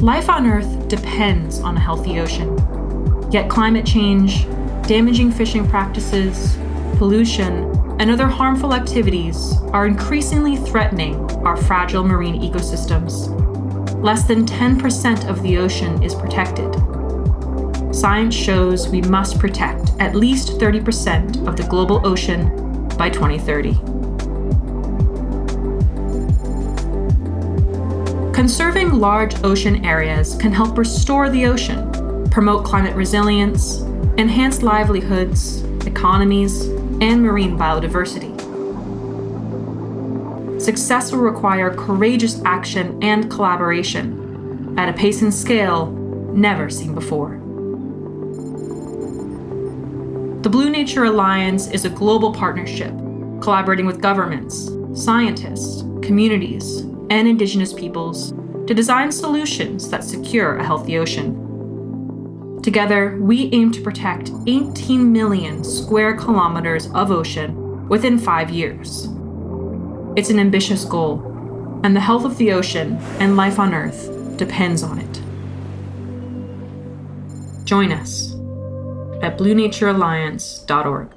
Life on Earth depends on a healthy ocean. Yet climate change, damaging fishing practices, pollution, and other harmful activities are increasingly threatening our fragile marine ecosystems. Less than 10% of the ocean is protected. Science shows we must protect at least 30% of the global ocean by 2030. Conserving large ocean areas can help restore the ocean, promote climate resilience, enhance livelihoods, economies, and marine biodiversity. Success will require courageous action and collaboration at a pace and scale never seen before. The Blue Nature Alliance is a global partnership collaborating with governments, scientists, communities, and Indigenous peoples to design solutions that secure a healthy ocean. Together, we aim to protect 18 million square kilometers of ocean within 5 years. It's an ambitious goal, and the health of the ocean and life on Earth depends on it. Join us at BlueNatureAlliance.org.